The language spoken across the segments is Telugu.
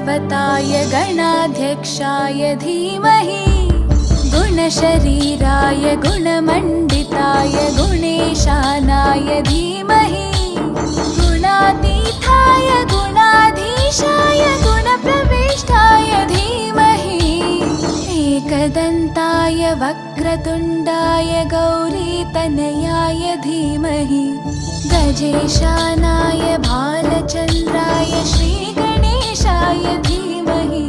गुरुदेवताय गणाध्यक्षाय धीमहि गुणशरीराय गुणमण्डिताय गुणेशानाय धीमहि गुणातीताय गुणाधीशाय गुणप्रविष्टाय धीमहि एकदन्ताय वक्रतुण्डाय गौरीतनयाय धीमहि गजेशानाय भालचन्द्राय श्रीगणेशाय धीमहि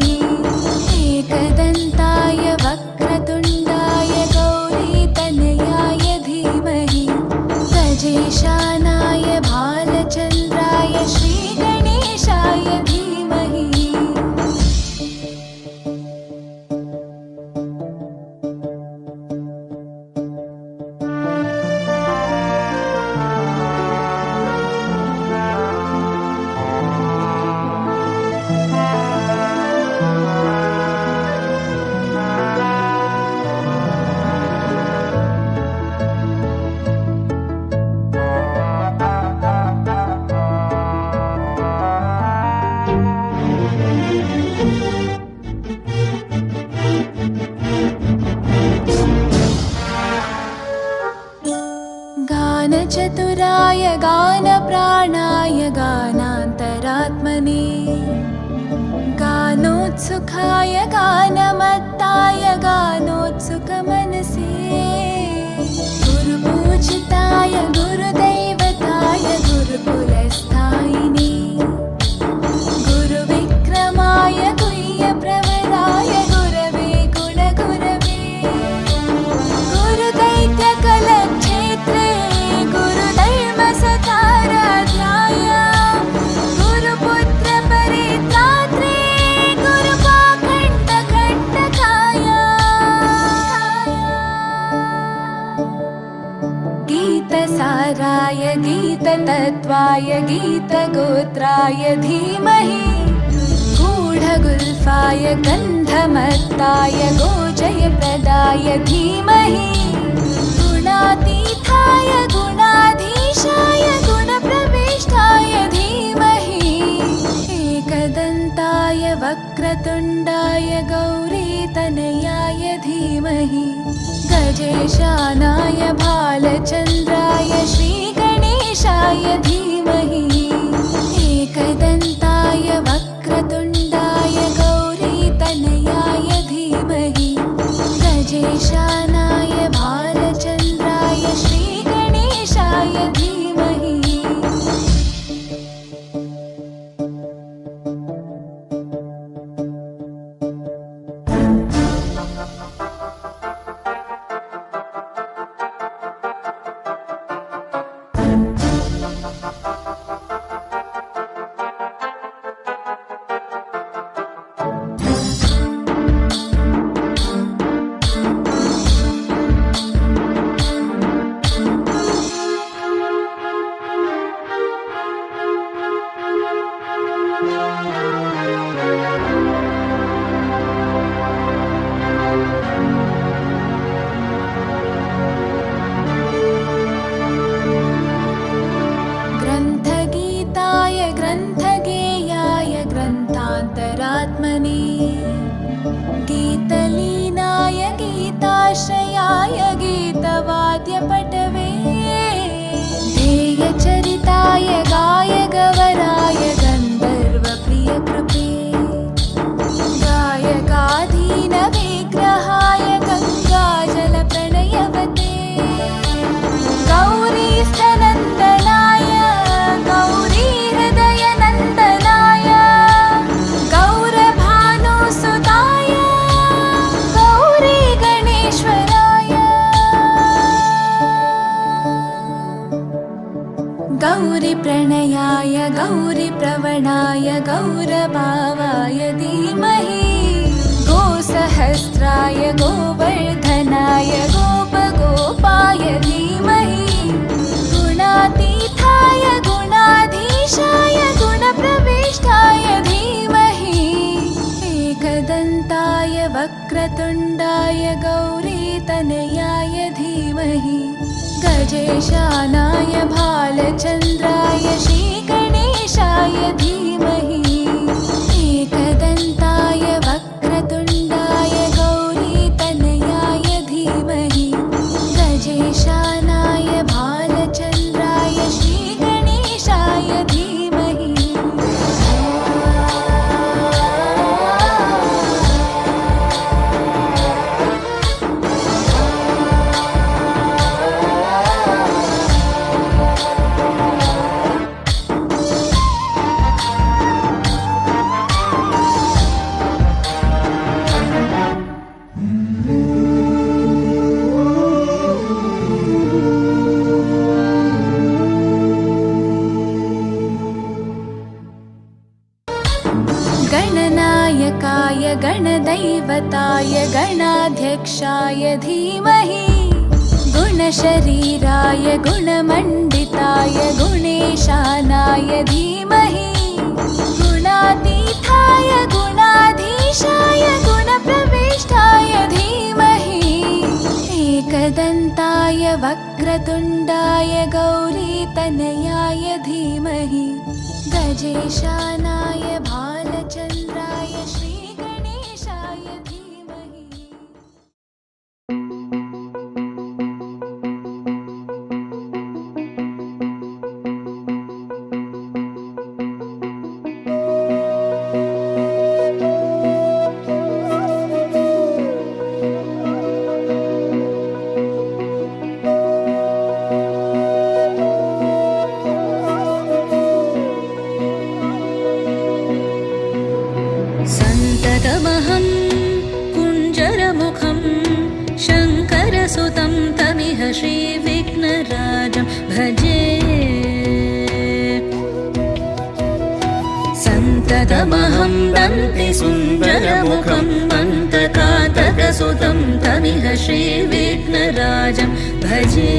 एकदन्ताय वक्रतुण्डाय गौरीतनयाय धीमहि गजेशानाय भालचन्द्राय श्रीगणेशाय धीमहि। गानचतुराय गानप्राणाय गानान्तरात्मने गानोत्सुकाय गानमत्ताय गानोत्सुकमनसे गुरुपूजिताय गुरुदैवताय गुरुकुलस्थायिने गुरुविक्रमाय गुह्यप्रवराय गुरवे गुणगुरवे गुरुदैत्यकलक्षेत्रे गुरुधर्मसताराध्याय गुरुपुत्रपरित्रात्रे गुरुपाखण्डखण्डकाय गीतसाराय गीततत्त्वाय गीतगोत्राय धीमहि गूढगुल्फाय गन्धमत्ताय गोजयप्रदाय धीमहि गुणातीताय गुणाधीशाय गुणप्रविष्टाय धीमहि एकदन्ताय वक्रतुण्डाय गौरीतनयाय धीमहि गजेशानाय भालचन्द्राय श्रीगणेशाय धीमहि एकदन्ताय वक्रतुण्डाय गौरीतनयाय धीमहि गजेशानाय भालचन्द्राय श्रीगणेशाय धीमहि। ग्रन्थगीताय ग्रन्थगेयाय ग्रन्थान्तरात्मने गीतलीनाय गीताश्रयाय गीतवाद्यपटवे ध्येयचरिताय गायगवराय गन्धर्वप्रियकृपे गायकाधीनविग्रहाय गङ्गाजलप्रणयवते गौरीस्थनन्दनाय गौरीहृदयनन्दनाय गौरभानुसुताय गौरीगणेश्वराय गौरीप्रणयाय गौरीप्रवणाय गौरभावाय धीमहि गोसहस्राय गोवर्धनाय गोपगोपाय धीमहि गुणातीताय गुणाधीशाय गुणप्रविष्टाय धीमहि एकदन्ताय वक्रतुण्डाय गौरीतनयाय धीमहि गजेशानाय भालचन्द्राय श्रीगणेशाय धीमहि एकदन्ताय गणाधिपाय गणाध्यक्षाय धीमहि गुणशरीराय गुणमण्डिताय गुणेशानाय धीमहि गुणातीताय गुणाधीशाय गुणप्रविष्टाय धीमहि एकदन्ताय वक्रतुण्डाय गौरीतनयाय धीमहि गजेशानाय भालचन्द्राय श्रीगणेशाय धीमहि। सन्ततमहं कुञ्जरमुखं शङ्करसुतं तमिह श्रीविघ्नराजं भजे। सन्ततमहं दन्तिसुन्दरमुखं मन्तकातकसुतं तमिह श्रीविघ्नराजं भजे।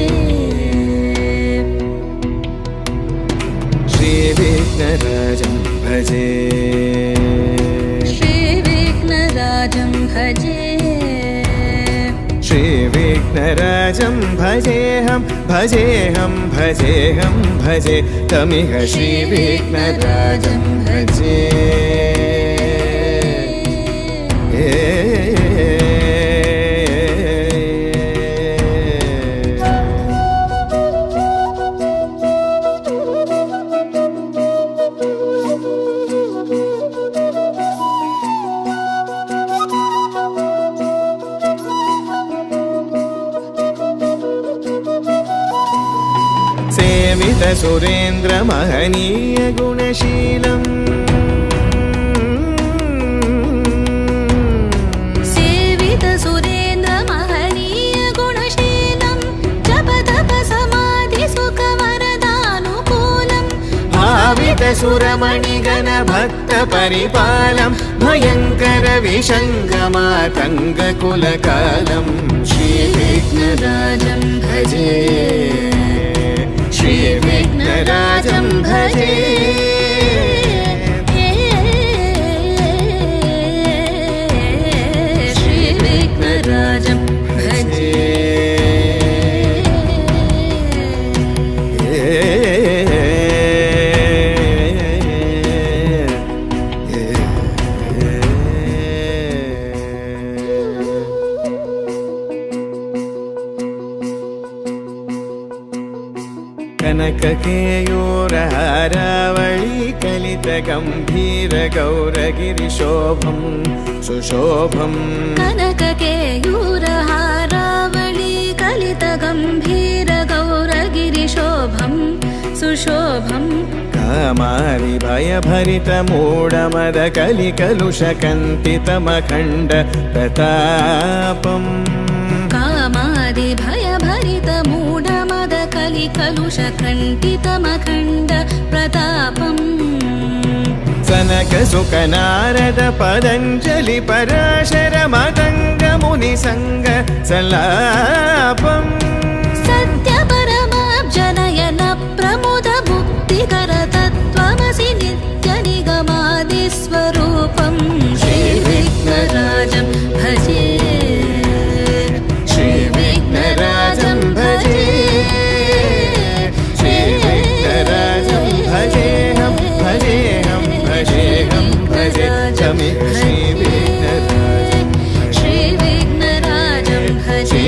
श्रीविघ्नराजं भजे, श्रीविघ्नराजं भजे, श्रीविघ्नराजं भजेऽहं भजेऽहं भजेऽहं भजे तमिह श्रीविघ्नराजं भजे। सेवित सुरेन्द्र महनीय गुणशीलम् सेवित सुरेन्द्र महनीय गुणशीलं जप तप समाधि सुख वरदानुकूलम् भावित सुरमणिगण भक्त परिपालं भयङ्कर विशङ्गमातङ्ग कुलकालम् श्रीविघ्नराजं भजे, श्रीविघ्नराजं भजे। श्रीविघ्नराजं भजे। कनककेयूरहारावळी कलितगम्भीर गौरगिरिशोभं सुशोभम् कनककेयूरहारावळी कलितगम्भीर गौरगिरिशोभं सुशोभम् कामारि भयभरितमूढमद कलिकलुषकन्तितमखण्ड प्रतापम् कामादि भयभरितमूढमद कलिकलुषकण्टितमखण्ड प्रतापम् सनक सुख नारद पतञ्जलि पराशर मतङ्ग मुनिसङ्ग सल्लापम् सत्यपरमाब्जनयन प्रमुद मुक्तिकर तत्त्वमसि नित्यनिगमादिस्वरूपं श्रीविघ्नराजं भजे, श्रीविघ्नराजं भजे, श्रीविघ्नराजं भजेऽहं भजेऽहं भजेऽहं भजे तमिह श्रीविघ्नराजं, श्रीविघ्नराजं भजे।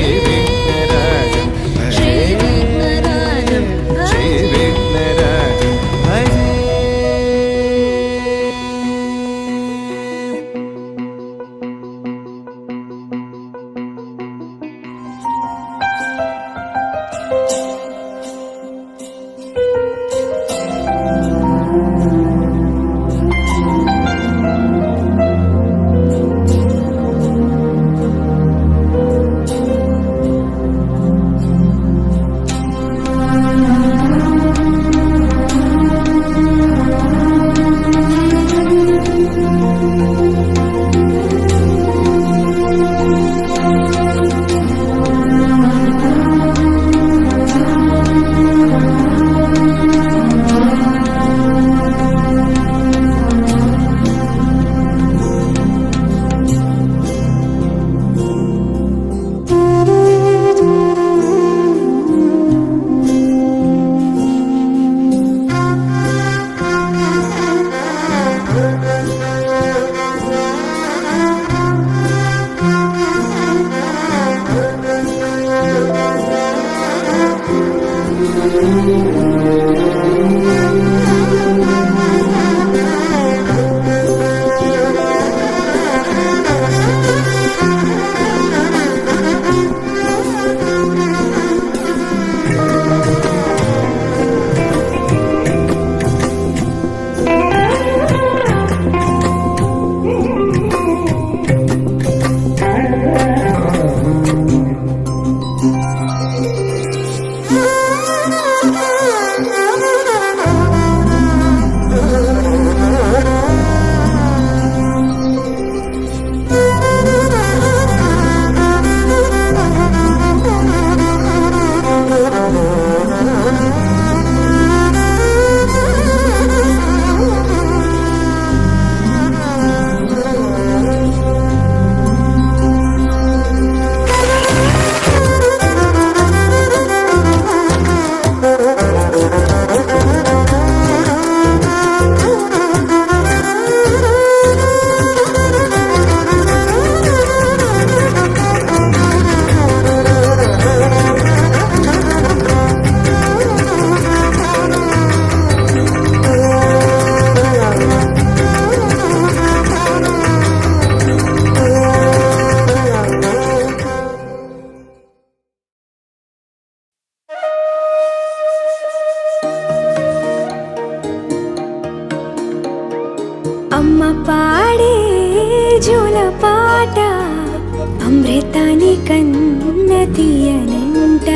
కన్న తీయనంట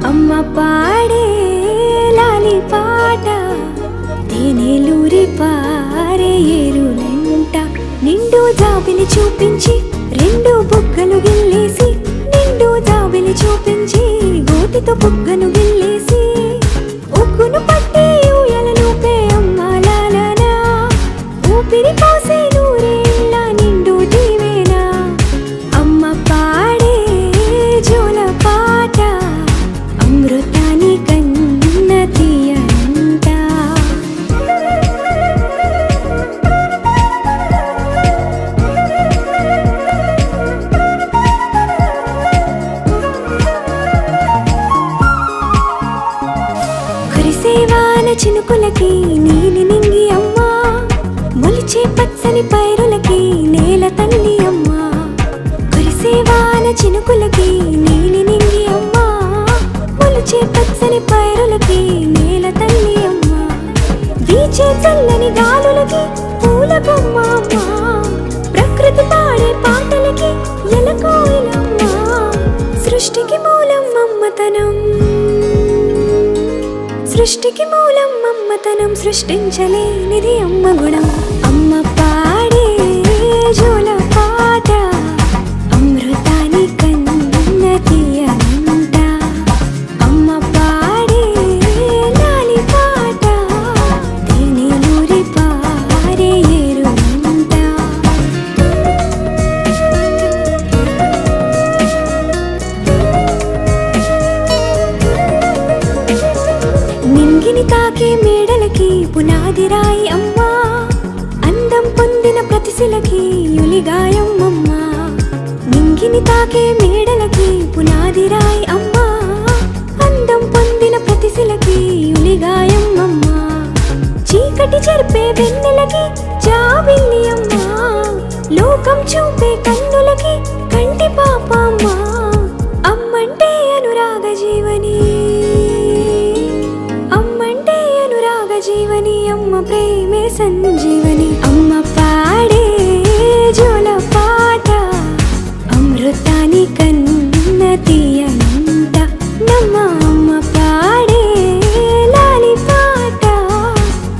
అమ్మ పాడే లాలి పాట తేనెలూరి పారే ఏరులంట నిండు జాబిలి చూపించి రెండు బుగ్గలు గిల్లేసి నిండు జాబిలి చూపించి గోటితో బుగ్గను గిల్లేసి ఉగ్గును పట్టి ఊయలలోపే అమ్మ లాలనా ఊపిరి పోసే నూరేళ్ళ నిండు దీవేనా అమ్మ పాడే జోల పాట అమృతాని కన్న తీయంట కురిసేవాన చినుకులకి నీలి నింగి అమ్మా మొలిచే పచ్చని పైరులకి నేల తల్లి అమ్మా కురిసేవాన చినుకులకి నీలి నింగి అమ్మా మొలిచే పచ్చని పైరులకి నేల తల్లి అమ్మా వీచే చల్లని గాలులకి పూల బొమ్మ అమ్మా ప్రకృతి పాడే పాటలకి ఎలకోయిలమ్మా సృష్టికి మూలం అమ్మతనం సృష్టికి మూలం అమ్మతనం సృష్టించలేనిది అమ్మ గుణం అమ్మ పాడే జోల పాట అమృతాని కన్న తీయనంట అమ్మ పాడే లాలి పాట తేనెలూరి పారే ఏరులంట నింగిని తాకే మేడలకి పునాది రాయి అమ్మా అందం పొందిన ప్రతిశిలకి యులిగాయం అమ్మా నింగిని తాకే మేడలకి పునాది రాయి అమ్మా అందం పొందిన ప్రతిశిలకి యులిగాయం అమ్మా చీకటి చెరిపే వెన్నెలకి జాబిల్లి అమ్మా లోకం చూపే కన్నులకి కంటి పాప అమ్మా అమ్మంటే అనురాగ జీవని అమ్మంటే అనురాగ జీవని అమ్మ ప్రేమే సంజీవని అమ్మ పాడే జోల పాట అమృతాని కన్న తీయనంట నమ్మ అమ్మ పాడే లాలి పాట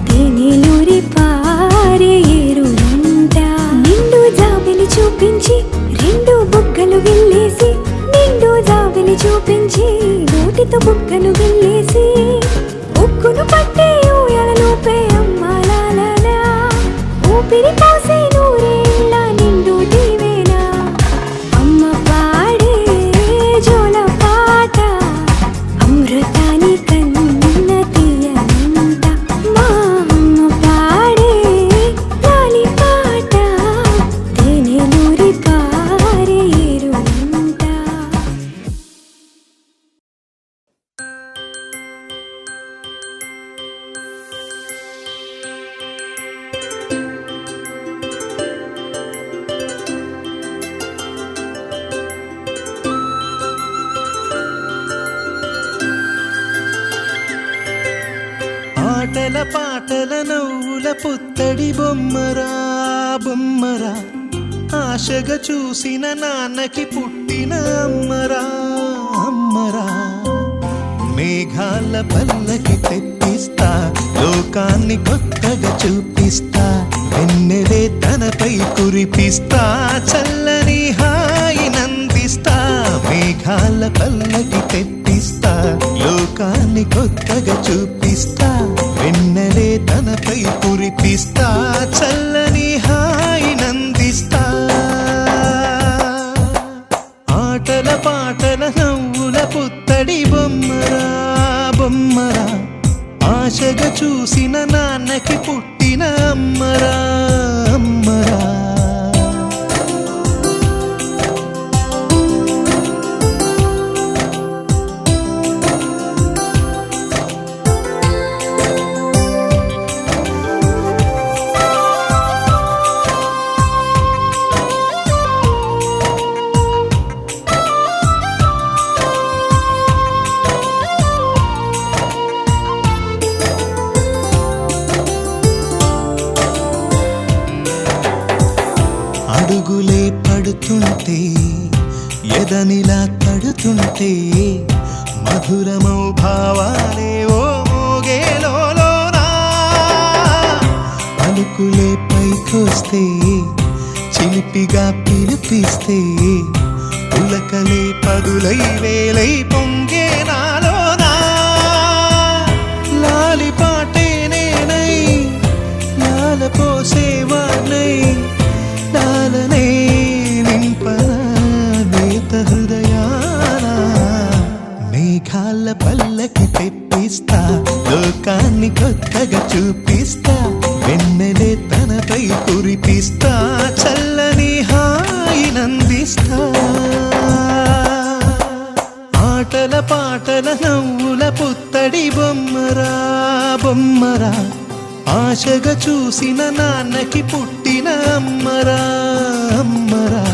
తేనెలూరి పారే ఏరులంట నిండు జాబిలి చూపించి రెండు బుగ్గలు గిల్లేసి నిండు జాబిలి చూపించి గోటితో బుగ్గను గిల్లేసి ఉక్కును పట్టి ఊయలలోపే అమ్మ లాలనా ఊపిరి పోసే నూరేళ్ళ నిండు దీవేనా అమ్మ పాడే జోల పాట అమృతాని కన్న తీయనంట మా అమ్మ పాడే లాలి పాట తేనెలూరి పారే ఏరులంట ఆటల పాటల నవ్వుల పుత్తడి బొమ్మరా బొమ్మరా ఆశగా చూసిన నాన్నకి పుట్టిన అమ్మరా అమ్మరా మేఘాల పల్లకి తెప్పిస్తా లోకాన్ని కొత్తగా చూపిస్తా వెన్నెలే తనపై కురిపిస్తా చల్లని హాయి నందిస్తా మేఘాల పల్లకి తెప్పిస్తా లోకాన్ని కొత్తగా చూపిస్తా వెన్నెలే తనపై కురిపిస్తా చల్లని హాయి నందిస్తా ఆటల పాటల నవ్వుల పుత్తడి బొమ్మరా బొమ్మరా ఆశగా చూసిన నాన్నకి పుట్టిన అమ్మరా అమ్మరా ఎదనిలా తడుతుంటే మధురమౌ భావాలే ఓ మోగేలోనా పలుకులే పైకొస్తే చిలిపిగా పిలిపిస్తే పులకలే పదులై వేలై పొంగే నాలోనా లాలి పాటే నేనై లాల పోసేవాణ్ణై లాలనే నింపనా నేత హృదయాన మేఘాల పల్లకి తెప్పిస్తా లోకాన్ని కొత్తగా చూపిస్తా వెన్నెలే తనపై కురిపిస్తా చల్లని హాయినందిస్తా ఆటల పాటల నవ్వుల పుత్తడి బొమ్మరా బొమ్మరా ఆశగా చూసిన నాన్నకి పుట్టిన అమ్మరా అమ్మరా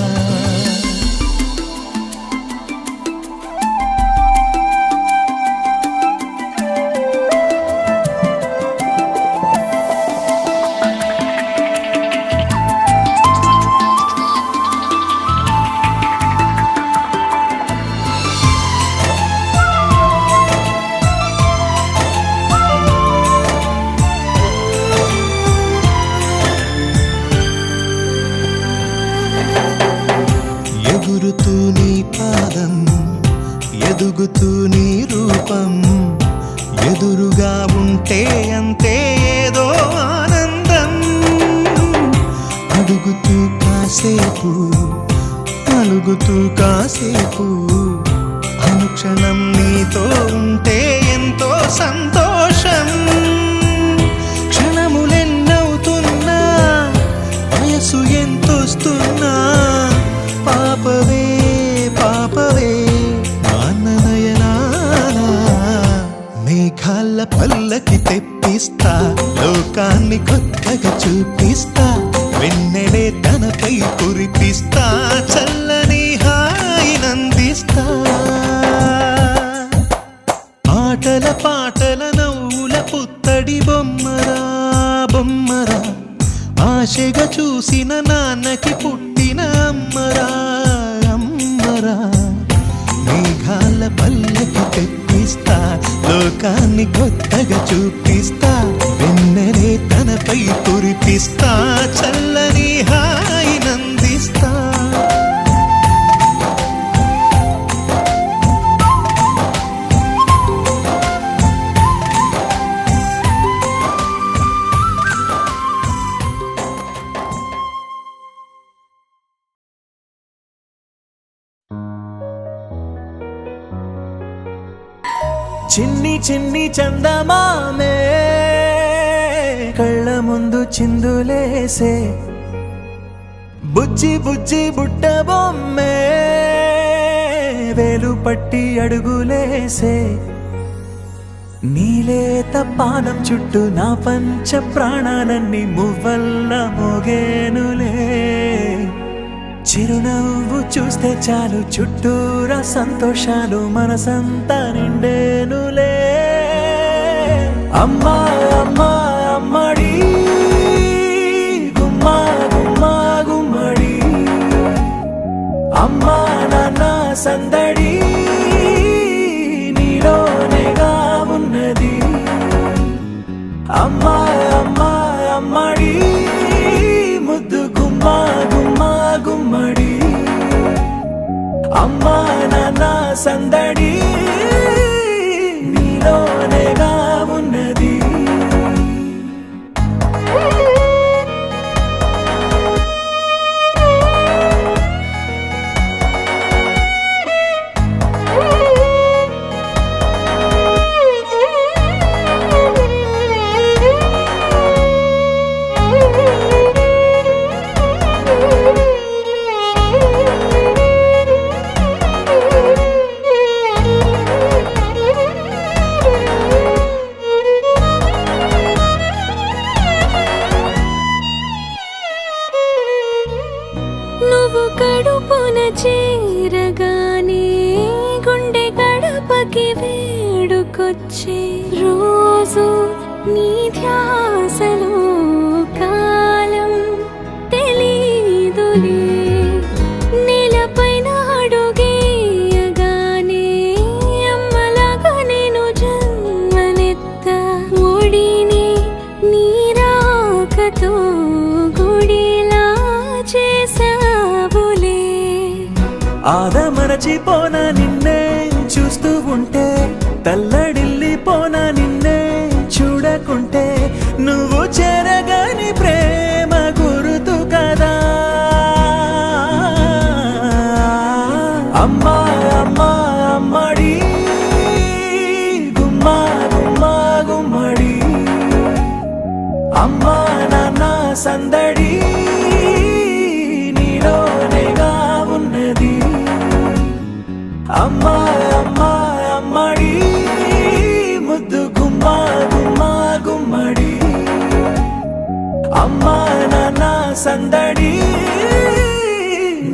ఎగురుతూ నీ పాదం ఎదుగుతూ నీ రూపం ఎదురుగా ఉంటే అంతే ఏదో ఆనందం అడుగుతూ కాసేపు అలుగుతూ కాసేపు అనుక్షణం నీతో ఉంటే ఎంతో సంతోషం క్షణములెన్నవుతున్నా వయసు ఎంతొస్తున్నా పాపవే పాపవే నాన్ననయనానా మేఘాల పల్లకి తెప్పిస్తా లోకాన్ని కొత్తగా చూపిస్తా వెన్నెలే తనపై కురిపిస్తా చల్లని హాయినందిస్తా ఆటల పాటల నవ్వుల పుత్తడి బొమ్మరా బొమ్మరా ఆశగా చూసిన నాన్నకి పుట్టిన అమ్మరా అమ్మరా మేఘాల పల్లకి తెప్పిస్తా లోకాన్ని కొత్తగా చూపిస్తా వెన్నెలే తనపై కురిపిస్తా చల్లని హాయినందిస్తా చిన్ని చిన్ని చందమామే కళ్ళ ముందు చిందులేసే బుజ్జి బుజ్జి బుట్ట బొమ్మే వేలు పట్టి అడుగులేసే నీలేత పానం చుట్టూ నా పంచ ప్రాణాలన్నీ మువ్వల్ల మోగేనులే చిరునవ్వు చూస్తే చాలు చుట్టూరా సంతోషాలు మనసంతా నిండేనులే అమ్మా అమ్మా అమ్మడి గుమ్మా గుమ్మా గుమ్మడి అమ్మా నాన్న సందడి నీలోనేగా ఉన్నది అమ్మా అమ్మా అమ్మడి ముద్దు గుమ్మా గుమ్మా గుమ్మడి అమ్మా నాన్న సందడి నీలోనేగా ఉన్నది నువ్వు కడుపున చేరగానే గుండె గడపకి వేడుకొచ్చే రోజు నీ ధ్యాసలో కాలం తెలీదులే నేలపైన అడుగే ఆదమరచిపోనా నిన్నే చూస్తూ ఉంటే, తల్లడిల్లిపోనా నిన్నే చూడకుంటే, నువ్వు చెరగని ప్రేమ గురుతు కదా. అమ్మా అమ్మా అమ్మడి గుమ్మా గుమ్మా గుమ్మడి, అమ్మా నాన్న సందడి నీలోనేగా ఉన్నది. అమ్మా అమ్మా అమ్మడి ముద్దు గుమ్మా గుమ్మా గుమ్మడి, అమ్మా నాన్న సందడి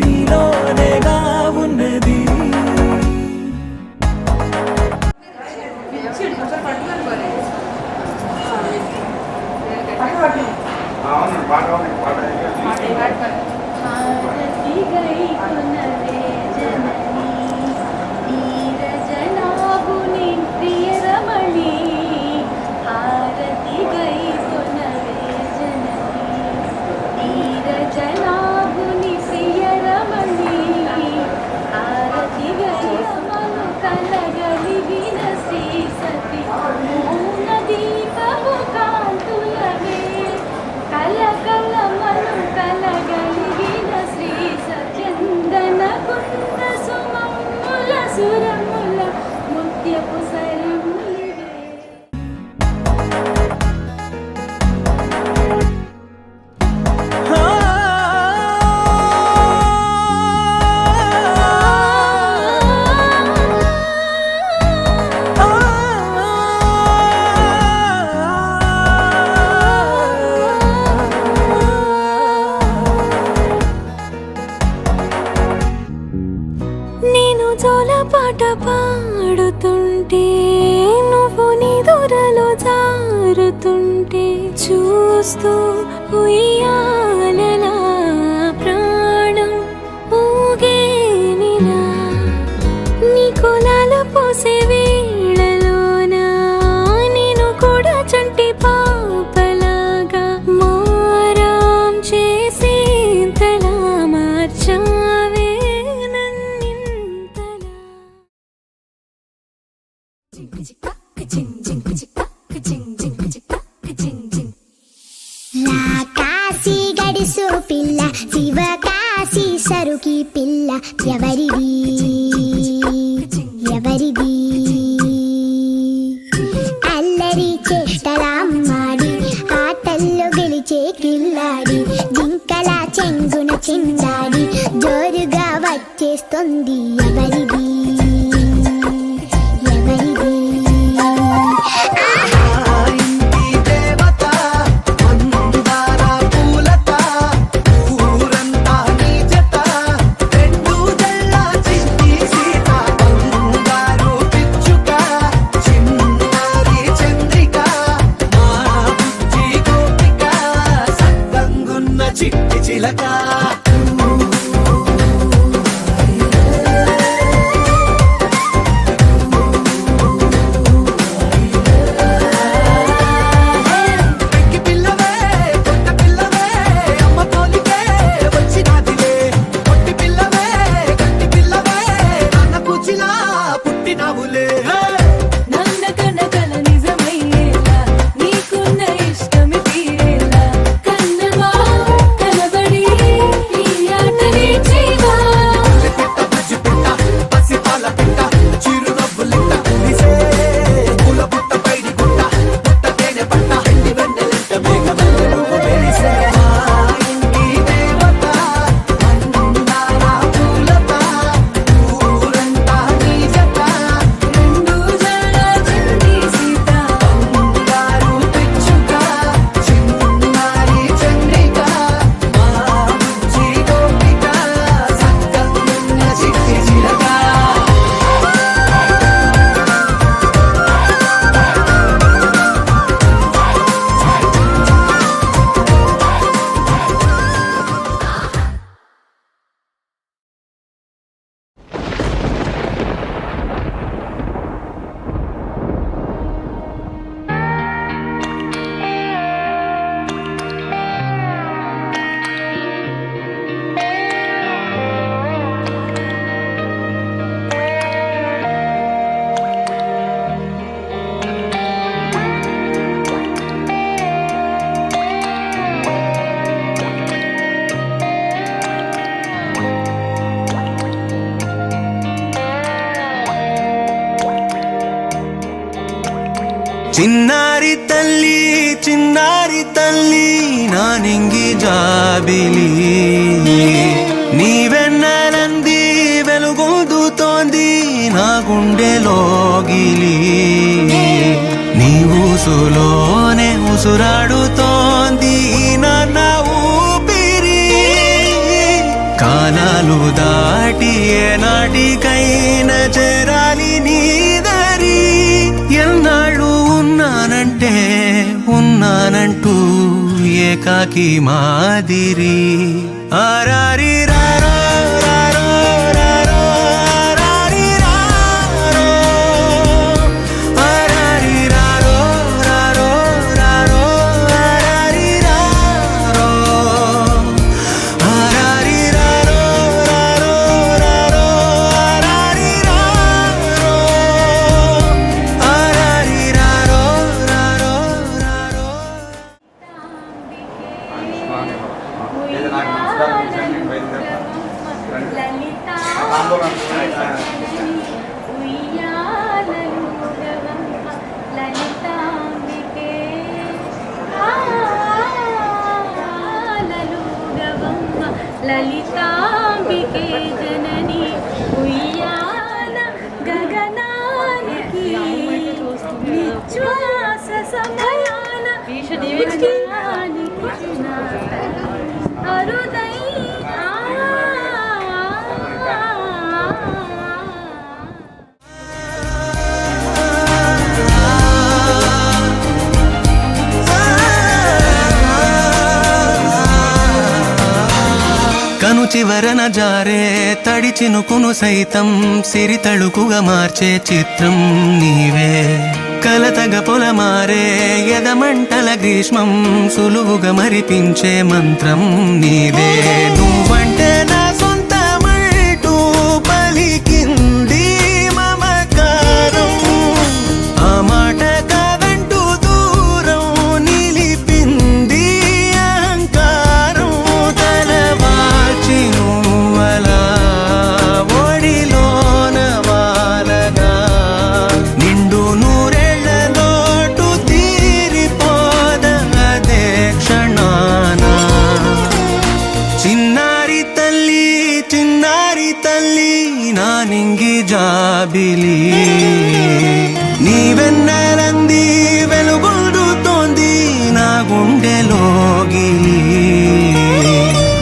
నీలోనేగా ఉన్నది. హారతి గై కొనవే జననీ నీరజనాభుని ప్రియ రమణి. హారతి గై కొనవే జననీ నీరజనాభుని ప్రియ రమణి. హారతి గై మను కలగలిగిన శ్రీ సతి మౌన దీపము కాంతులవే. కలకల మను కలగలిగిన శ్రీ సత్యందన కుంద సుమముల సురముల ముత్యపు సరములివే. నేను జోలపాట పాడుతుంటే, నువ్వు నిదురలో జారుతుంటే, చూస్తూ ఉయ్యాలలా ప్రాణం ఊగేనిలా. నీ కులాల పోసే వేళలోనా నేను కూడా చంటి పాపలాగా మారాం చేసేంతలా మార్చావే నన్నింతలా. కాశీ గడిసు పిల్ల శివ కాశీ సరుకి పిల్ల ఎవరిది ఎవరిది. అల్లరి చేష్టలామ్మాడి ఆటల్లో గెలిచే కిల్లాడి, జింకల చెంగున చిందాడి జోరుగా వచ్చేస్తుంది ఎవరిది ఎవరిది. చిట్టి చిలక చిన్నారి తల్లి నా నింగి జాబిలి నీవెన్నెలంది వెలుగొందుతోంది నా గుండెలోగిలి నీ ఊసులోనే ఉసురాడుతోంది నా ఊపిరి కాలాలు దాటి ఏనాటికైనా చేరాలి నీ దరి ఎన్నాళ్ళు ఉన్నానంటూ ఏకాకి మాదిరి ఆరారి రారో రారో రారో ఆరారి రారో ఆరారి రారో రారో రారో ఆరారి రారో ఆరారి రారో రారో రారో ఆరారి రారో ఆరారి రారో రారో రారో లలితాంబికే జనని ఉయ్యాల గగనానికి నిశ్వాస సమయాన కను చివరన జారే తడి చినుకును సైతం సిరి తళుకుగా మార్చే చిత్రం నీవే కలతగ పొలమారే ఎదమంటల గ్రీష్మం సులువుగా మరిపించే మంత్రం నీదే నువ్వంటే నా సొంతమంటూ పలికింది మమకారం ఆ మాట కాదంటూ దూరం నిలిపింది అహంకారం తలవాల్చి నువ్వలా ఒడిలోన వాలగా నిండు నూరేళ్ల లోటు తీరిపోదదే క్షణాన చిన్నారి తల్లి నా నింగి జాబిలి నీవెన్నెలంది వెలుగొందుతోంది నా గుండెలోగిలి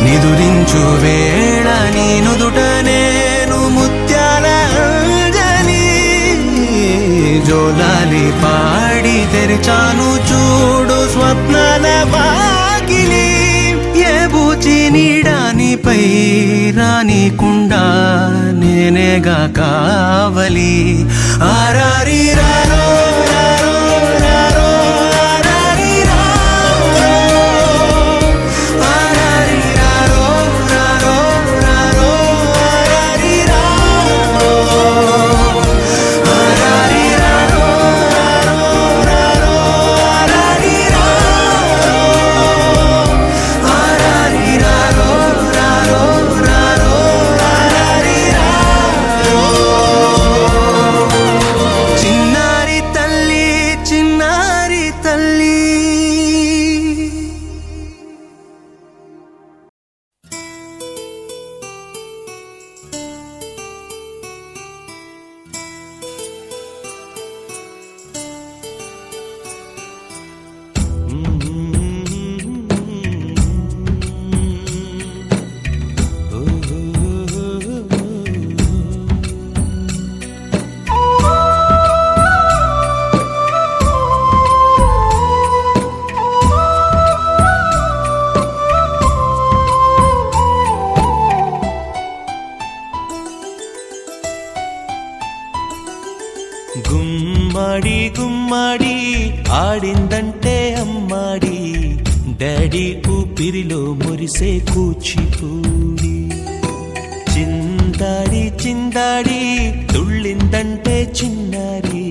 నిదురించు వేళ నీ నుదుట నేను ముత్యాల అంజలి జోలాలి పాడి తెరిచాను చూడు స్వప్నాల వాకిలి ఏ బూచి నీడానిపై రానికుండా నేనేగా కావలి ఆరారి రారో రారో రారో ఆరారి రారో ఆరారి రారో రారో రారో ఆరారి రారో ఆరారి రారో రారో ఆరారి రారో ఆరారి రారో రారో రారో ఆరారి రారో చిన్నారి తల్లి గుమ్మడి గుమ్మడి ఆడిందంటే అమ్మాడి డాడీ ఊపిరిలో మురిసే కూచిపూడి చిందాడి చిందాడి తుళ్ళిందంటే చిన్నారి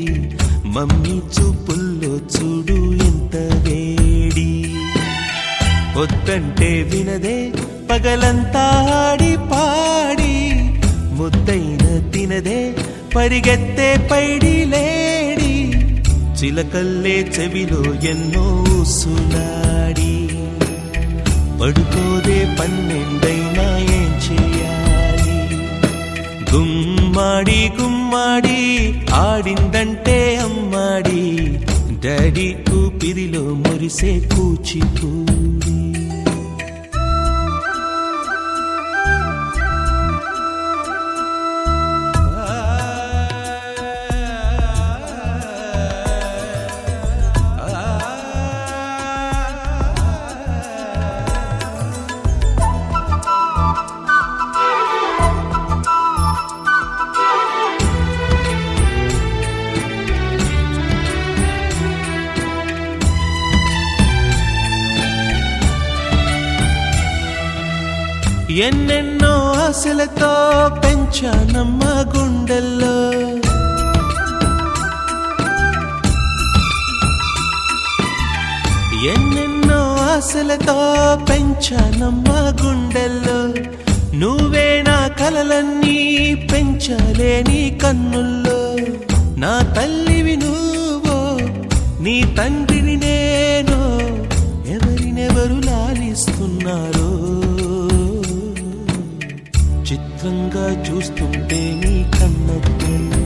మమ్మీ చూపుల్లో చూడు ఎంత వేడి వద్దంటే వినదే పగలంతా ఆడి పాడి ముద్దైన తినదే పరిగెత్తే పైడి లేడి చిలకల్లే చెవిలో ఎన్నో ఊసులాడి పడుకోదే పన్నెండైనా ఏం చేయాలి. గుమ్మాడి గుమ్మాడి ఆడిందంటే అమ్మాడి డాడీ ఊపిరిలో మురిసే కూచిపూడి. ఎన్నెన్నో ఆశలతో పెంచానమ్మ గుండెల్లో, ఎన్నెన్నో ఆశలతో పెంచానమ్మ గుండెల్లో. నువ్వే నా కలలన్నీ పెంచాలే నీ కన్నుల్లో. నా తల్లివి నువ్వో నీ తండ్రిని నేను, ఎవరినెవరు లాలిస్తున్నారో చిత్రంగా చూస్తుంటే నీ కన్న తల్లి.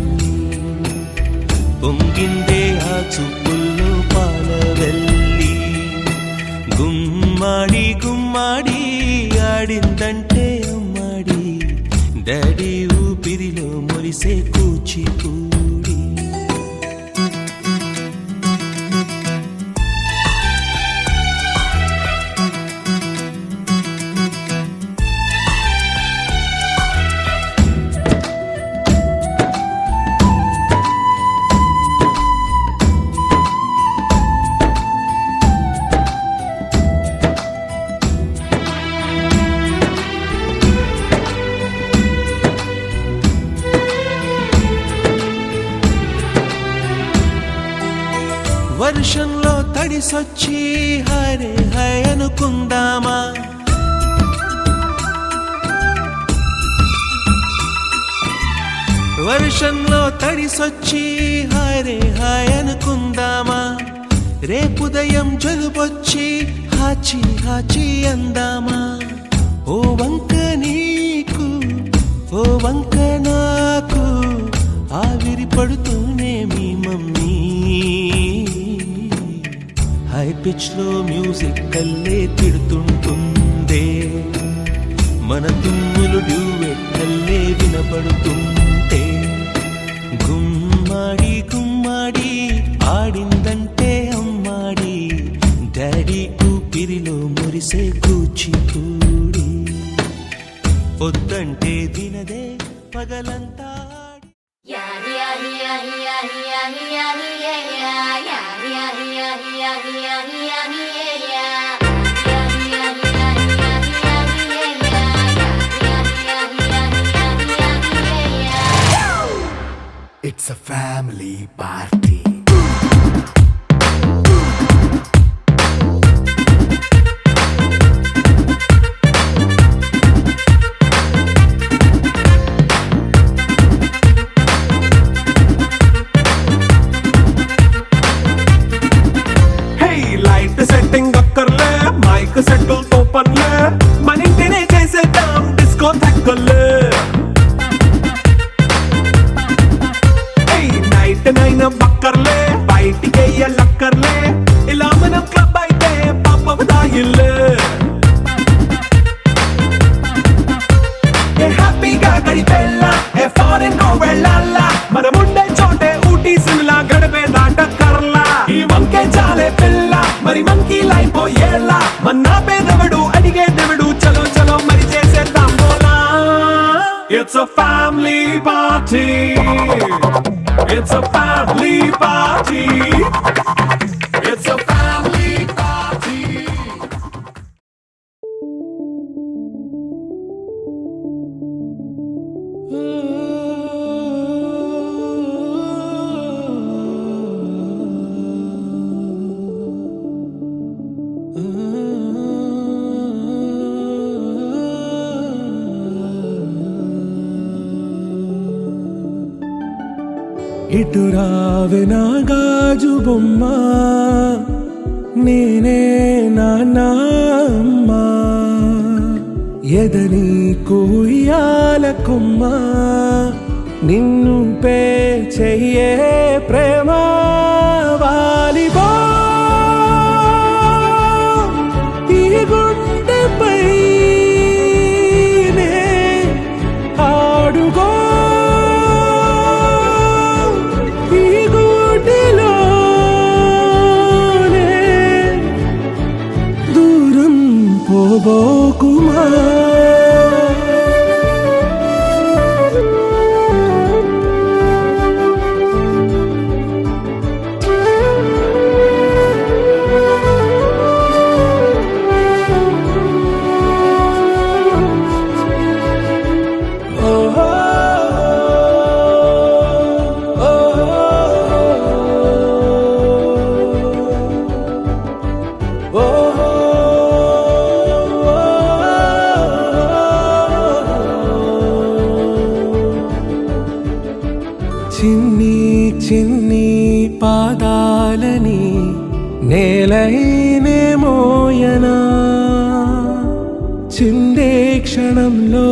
పొంగిందే ఆ చూపుల్లో పాలవెల్లి. గుమ్మాడి గుమ్మాడి ఆడిందంటే అమ్మాడి డాడీ ఊపిరిలో మురిసే కూచిపూడి. వర్షంలో తడిసొచ్చి హరే హై అనుకుందామా. వర్షంలో తడిసొచ్చి హరే హై అనుకుందామా. రేపుదయం జలుబొచ్చి హాచి హాచి అందామా. ఓ వంక నీకు ఓ వంక నాకు ఆవిరి పడుతూనే మీ మమ్మీ. హై పిచ్ లో మ్యూజిక్ కల్లే తిడుతుంటుందే, మన తుమ్ములు డ్యూయెట్ కల్లే వినపడుతుంటే. గుమ్మాడి గుమ్మాడి ఆడిందంటే అమ్మాడి డాడీ ఊపిరిలో మురిసే కూచిపూడి. పొద్దంటే దినదే పగలంతా It's a family party. Setting అక్కర్లే, మైక్ సెట్టుల్ తో పనిలే, మన ఇంటినే చేసేద్దాం డిస్కో థెక్కలే. నైట్ నైన్ బక్కర్లే, బయటికి ఎల్లక్కర్లే, ఇలా మనం క్లబ్ అయితే పాపదాయిల్లే. హ్యాపీగా గడిపెల్లా ఏ ఫారెన్ కో వెళ్ళాలా, మనముండే చోటే ఊటీ సిమ్లా గడిపే దాటక్కర్లా. ఈ వంకే చాలే పిల్ల మరి మంకీ లైఫ్ పోయేలా, మన్నా పేదవడు అడిగే దేవుడు చలో చలో మరి చేసేద్దాం బోలా. It's a family party. It's a family party. It's a family party. ఇటు రావే నా గాజు బొమ్మ నేనే నాన్న అమ్మ ఎదని కూయాల కొమ్మ నిన్ను పే చెయ్యే ప్రేమ వాలిబా ఈ గుండెపై నే ఆడుగో ఈ గుడిలోనే దూరం పోబోకుమా చిన్ని చిన్ని పాదాలని నేలైనే మోయనా చిందే క్షణంలో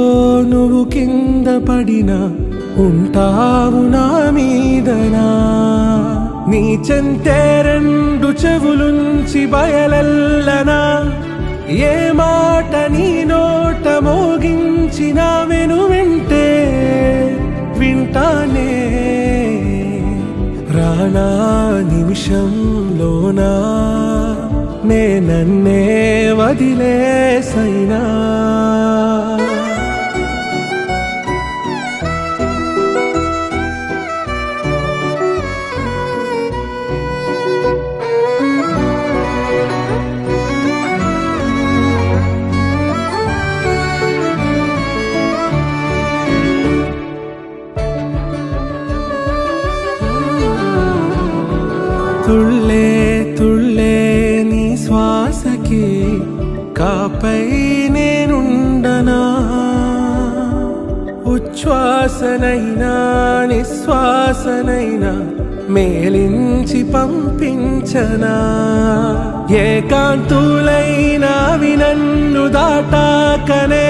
నువ్వు కింద పడినా ఉంటావు నా మీదనా నీ చెంతే రెండు చెవులుంచి బయలెల్లనా ఏ మాట నీ నోట మోగించిన వెను వింటే వింటానే రానా నిమిషంలోనా నే నన్నే వదిలేసైనా తుళ్ళే తుళ్ళే నీ శ్వాసకి కాపై నేనుండనా ఉచ్ఛ్వాసనైనా నిశ్వాసనైనా మేలించి పంపించనా ఏకాంతులైనా నన్ను దాటాకనే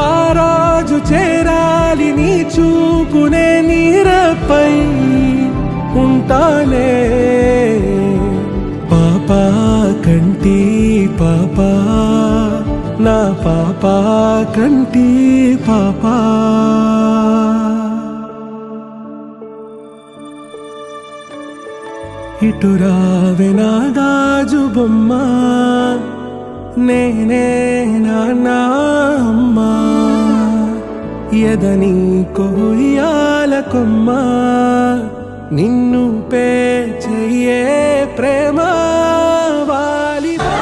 ఆ రాజు చేరాలి నీ చూపునే నీరపై ఉంటానే పాపా కంటి పాపా నా పాపా కంటి పాపా ఇటు రావే నా గాజు బొమ్మ నేనే నాన్న అమ్మ ఎదని కొయ్యాల కొమ్మ నిన్ను పే చెయ్యే ప్రేమ వాలిబా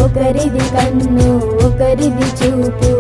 ఒకరిది కన్ను ఒకరిది చూపు